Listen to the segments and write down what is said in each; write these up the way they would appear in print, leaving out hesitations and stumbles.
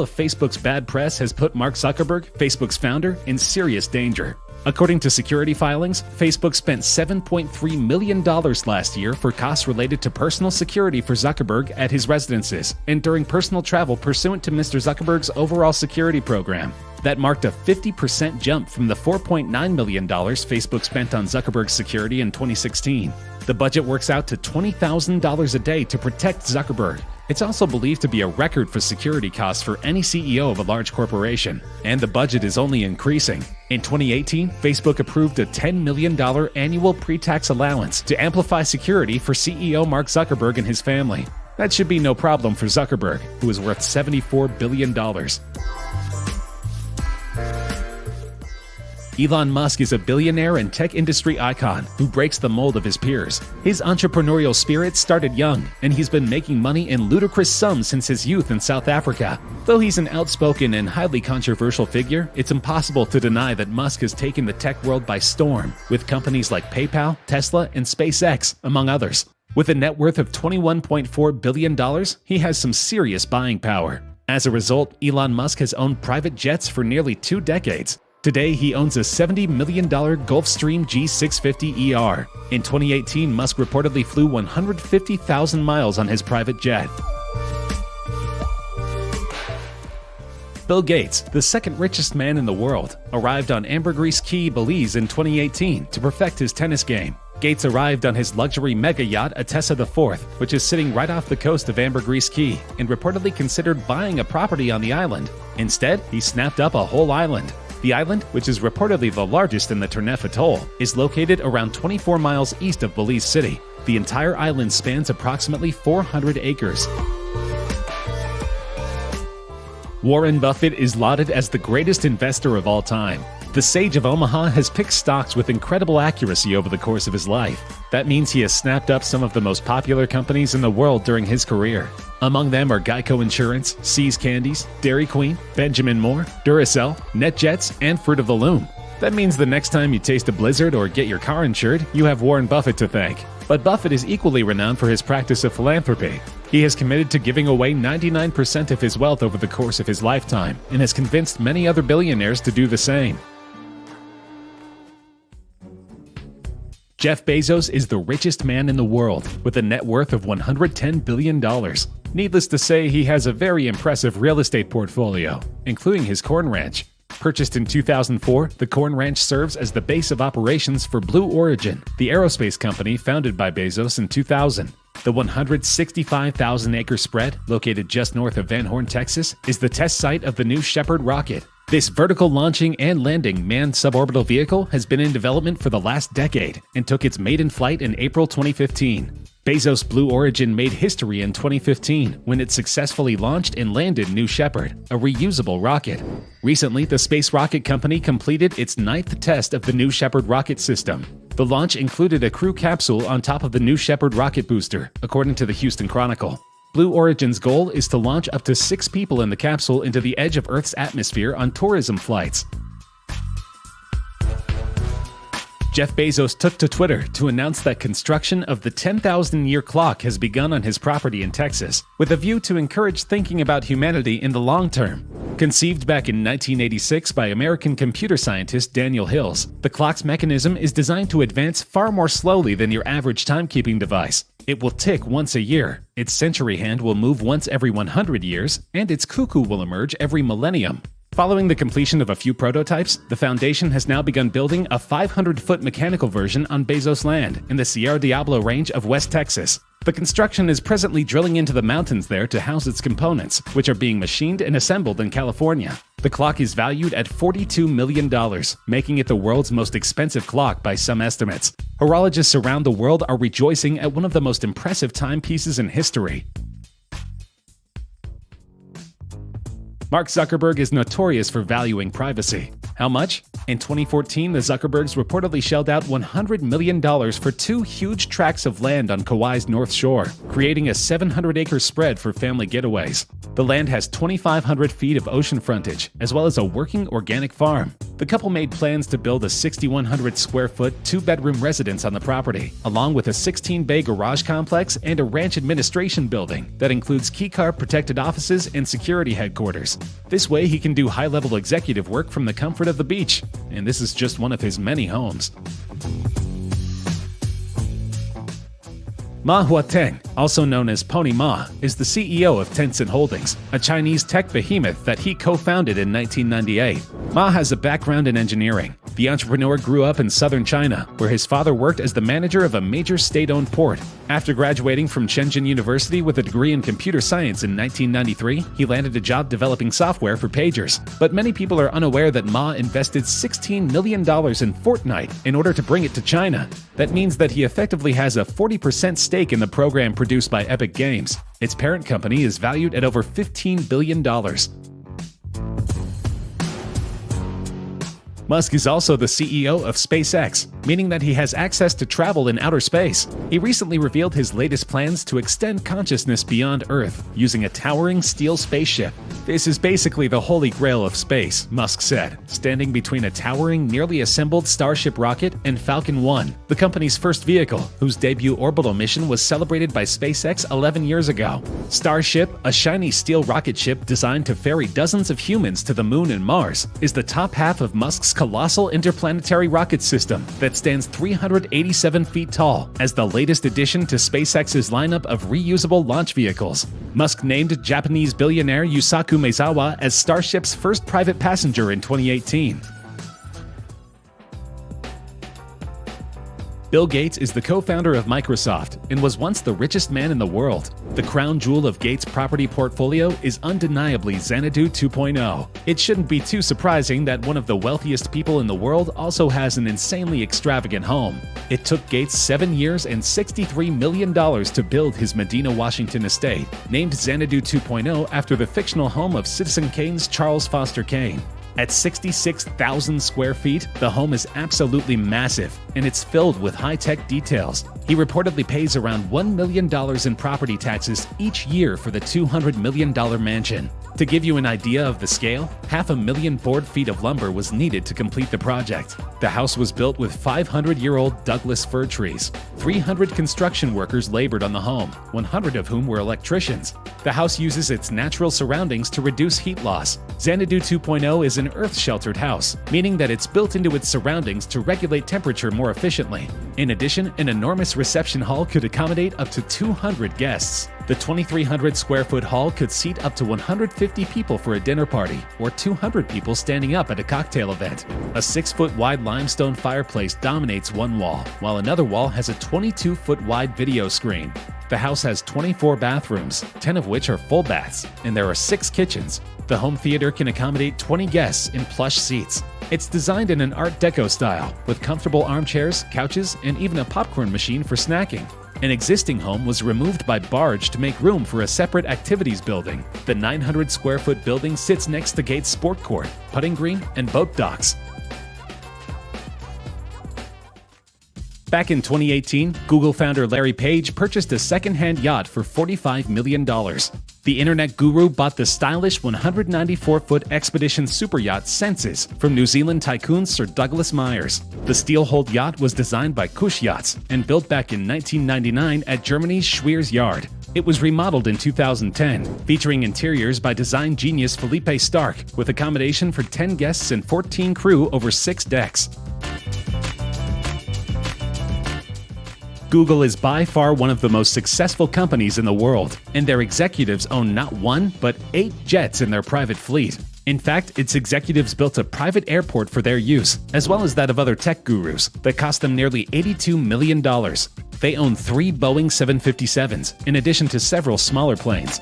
of Facebook's bad press has put Mark Zuckerberg, Facebook's founder, in serious danger. According to security filings, Facebook spent $7.3 million last year for costs related to personal security for Zuckerberg at his residences and during personal travel pursuant to Mr. Zuckerberg's overall security program. That marked a 50% jump from the $4.9 million Facebook spent on Zuckerberg's security in 2016. The budget works out to $20,000 a day to protect Zuckerberg. It's also believed to be a record for security costs for any CEO of a large corporation, and the budget is only increasing. In 2018, Facebook approved a $10 million annual pre-tax allowance to amplify security for CEO Mark Zuckerberg and his family. That should be no problem for Zuckerberg, who is worth $74 billion. Elon Musk is a billionaire and tech industry icon who breaks the mold of his peers. His entrepreneurial spirit started young, and he's been making money in ludicrous sums since his youth in South Africa. Though he's an outspoken and highly controversial figure, it's impossible to deny that Musk has taken the tech world by storm, with companies like PayPal, Tesla, and SpaceX, among others. With a net worth of $21.4 billion, he has some serious buying power. As a result, Elon Musk has owned private jets for nearly 2 decades. Today, he owns a $70 million Gulfstream G650ER. In 2018, Musk reportedly flew 150,000 miles on his private jet. Bill Gates, the second richest man in the world, arrived on Ambergris Caye, Belize in 2018 to perfect his tennis game. Gates arrived on his luxury mega yacht Atessa IV, which is sitting right off the coast of Ambergris Caye, and reportedly considered buying a property on the island. Instead, he snapped up a whole island. The island, which is reportedly the largest in the Ternef Atoll, is located around 24 miles east of Belize City. The entire island spans approximately 400 acres. Warren Buffett is lauded as the greatest investor of all time. The Sage of Omaha has picked stocks with incredible accuracy over the course of his life. That means he has snapped up some of the most popular companies in the world during his career. Among them are Geico Insurance, See's Candies, Dairy Queen, Benjamin Moore, Duracell, NetJets, and Fruit of the Loom. That means the next time you taste a blizzard or get your car insured, you have Warren Buffett to thank. But Buffett is equally renowned for his practice of philanthropy. He has committed to giving away 99% of his wealth over the course of his lifetime, and has convinced many other billionaires to do the same. Jeff Bezos is the richest man in the world, with a net worth of $110 billion. Needless to say, he has a very impressive real estate portfolio, including his corn ranch. Purchased in 2004, the corn ranch serves as the base of operations for Blue Origin, the aerospace company founded by Bezos in 2000. The 165,000-acre spread, located just north of Van Horn, Texas, is the test site of the New Shepard rocket. This vertical launching and landing manned suborbital vehicle has been in development for the last decade and took its maiden flight in April 2015. Bezos' Blue Origin made history in 2015 when it successfully launched and landed New Shepard, a reusable rocket. Recently, the space rocket company completed its 9th test of the New Shepard rocket system. The launch included a crew capsule on top of the New Shepard rocket booster, according to the Houston Chronicle. Blue Origin's goal is to launch up to 6 people in the capsule into the edge of Earth's atmosphere on tourism flights. Jeff Bezos took to Twitter to announce that construction of the 10,000-year clock has begun on his property in Texas, with a view to encourage thinking about humanity in the long term. Conceived back in 1986 by American computer scientist Daniel Hills, the clock's mechanism is designed to advance far more slowly than your average timekeeping device. It will tick once a year, its century hand will move once every 100 years, and its cuckoo will emerge every millennium. Following the completion of a few prototypes, the foundation has now begun building a 500-foot mechanical version on Bezos land in the Sierra Diablo range of West Texas. The construction is presently drilling into the mountains there to house its components, which are being machined and assembled in California. The clock is valued at $42 million, making it the world's most expensive clock by some estimates. Horologists around the world are rejoicing at one of the most impressive timepieces in history. Mark Zuckerberg is notorious for valuing privacy. How much? In 2014, the Zuckerbergs reportedly shelled out $100 million for 2 huge tracts of land on Kauai's North Shore, creating a 700-acre spread for family getaways. The land has 2,500 feet of ocean frontage, as well as a working organic farm. The couple made plans to build a 6,100 square foot, 2-bedroom residence on the property, along with a 16-bay garage complex and a ranch administration building that includes keycard protected offices and security headquarters. This way he can do high-level executive work from the comfort of the beach, and this is just one of his many homes. Ma Huateng, also known as Pony Ma, is the CEO of Tencent Holdings, a Chinese tech behemoth that he co-founded in 1998. Ma has a background in engineering. The entrepreneur grew up in southern China, where his father worked as the manager of a major state-owned port. After graduating from Shenzhen University with a degree in computer science in 1993, he landed a job developing software for pagers. But many people are unaware that Ma invested $16 million in Fortnite in order to bring it to China. That means that he effectively has a 40% stake in the program produced by Epic Games. Its parent company is valued at over $15 billion. Musk is also the CEO of SpaceX, meaning that he has access to travel in outer space. He recently revealed his latest plans to extend consciousness beyond Earth using a towering steel spaceship. This is basically the holy grail of space, Musk said, standing between a towering, nearly assembled Starship rocket and Falcon 1, the company's first vehicle, whose debut orbital mission was celebrated by SpaceX 11 years ago. Starship, a shiny steel rocket ship designed to ferry dozens of humans to the Moon and Mars, is the top half of Musk's colossal interplanetary rocket system that stands 387 feet tall as the latest addition to SpaceX's lineup of reusable launch vehicles. Musk named Japanese billionaire Yusaku Maezawa as Starship's first private passenger in 2018. Bill Gates is the co-founder of Microsoft and was once the richest man in the world. The crown jewel of Gates' property portfolio is undeniably Xanadu 2.0. It shouldn't be too surprising that one of the wealthiest people in the world also has an insanely extravagant home. It took Gates 7 years and $63 million to build his Medina, Washington estate, named Xanadu 2.0 after the fictional home of Citizen Kane's Charles Foster Kane. At 66,000 square feet, the home is absolutely massive, and it's filled with high-tech details. He reportedly pays around $1 million in property taxes each year for the $200 million mansion. To give you an idea of the scale, 500,000 board feet of lumber was needed to complete the project. The house was built with 500-year-old Douglas fir trees. 300 construction workers labored on the home, 100 of whom were electricians. The house uses its natural surroundings to reduce heat loss. Xanadu 2.0 is an earth-sheltered house, meaning that it's built into its surroundings to regulate temperature more efficiently. In addition, an enormous reception hall could accommodate up to 200 guests. The 2,300 square foot hall could seat up to 150 people for a dinner party, or 200 people standing up at a cocktail event. A 6-foot wide limestone fireplace dominates one wall, while another wall has a 22-foot wide video screen. The house has 24 bathrooms, 10 of which are full baths, and there are 6 kitchens. The home theater can accommodate 20 guests in plush seats. It's designed in an Art Deco style, with comfortable armchairs, couches, and even a popcorn machine for snacking. An existing home was removed by barge to make room for a separate activities building. The 900 square foot building sits next to Gates' sport court, putting green, and boat docks. Back in 2018, Google founder Larry Page purchased a second-hand yacht for $45 million. The internet guru bought the stylish 194-foot expedition superyacht Senses from New Zealand tycoon Sir Douglas Myers. The steel-hulled yacht was designed by Cush Yachts and built back in 1999 at Germany's Schweers Yard. It was remodeled in 2010, featuring interiors by design genius Felipe Stark, with accommodation for 10 guests and 14 crew over 6 decks. Google is by far one of the most successful companies in the world, and their executives own not 1, but 8 jets in their private fleet. In fact, its executives built a private airport for their use, as well as that of other tech gurus, that cost them nearly $82 million. They own 3 Boeing 757s, in addition to several smaller planes.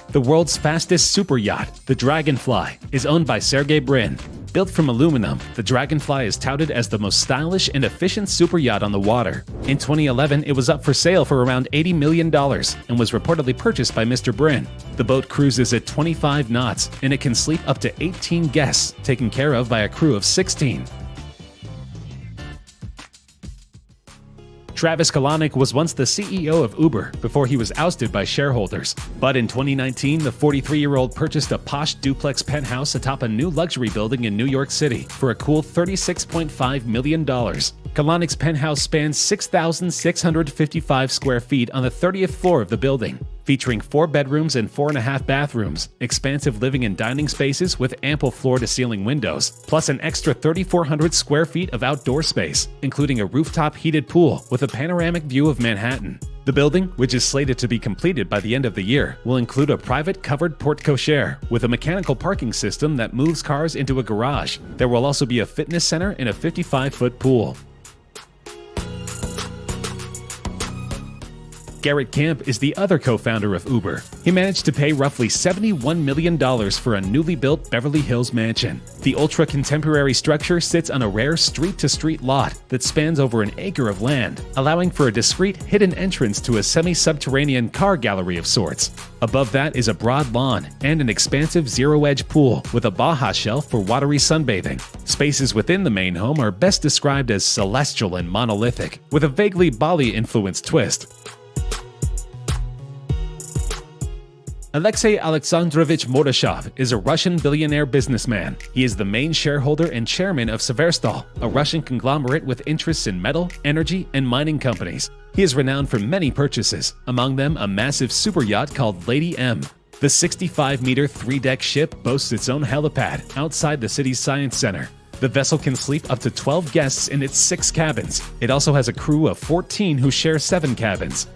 The world's fastest super yacht, the Dragonfly, is owned by Sergey Brin. Built from aluminum, the Dragonfly is touted as the most stylish and efficient super yacht on the water. In 2011, it was up for sale for around $80 million and was reportedly purchased by Mr. Brin. The boat cruises at 25 knots, and it can sleep up to 18 guests, taken care of by a crew of 16. Travis Kalanick was once the CEO of Uber before he was ousted by shareholders. But in 2019, the 43-year-old purchased a posh duplex penthouse atop a new luxury building in New York City for a cool $36.5 million. Kalanick's penthouse spans 6,655 square feet on the 30th floor of the building, featuring 4 bedrooms and 4.5 bathrooms, expansive living and dining spaces with ample floor-to-ceiling windows, plus an extra 3,400 square feet of outdoor space, including a rooftop heated pool with a panoramic view of Manhattan. The building, which is slated to be completed by the end of the year, will include a private covered porte-cochere with a mechanical parking system that moves cars into a garage. There will also be a fitness center and a 55-foot pool. Garrett Camp is the other co-founder of Uber. He managed to pay roughly $71 million for a newly built Beverly Hills mansion. The ultra-contemporary structure sits on a rare street-to-street lot that spans over an acre of land, allowing for a discreet hidden entrance to a semi-subterranean car gallery of sorts. Above that is a broad lawn and an expansive zero-edge pool with a Baja shelf for watery sunbathing. Spaces within the main home are best described as celestial and monolithic, with a vaguely Bali-influenced twist. Alexei Alexandrovich Mordashov is a Russian billionaire businessman. He is the main shareholder and chairman of Severstal, a Russian conglomerate with interests in metal, energy, and mining companies. He is renowned for many purchases, among them a massive super yacht called Lady M. The 65-meter 3-deck ship boasts its own helipad outside the city's science center. The vessel can sleep up to 12 guests in its 6 cabins. It also has a crew of 14 who share 7 cabins.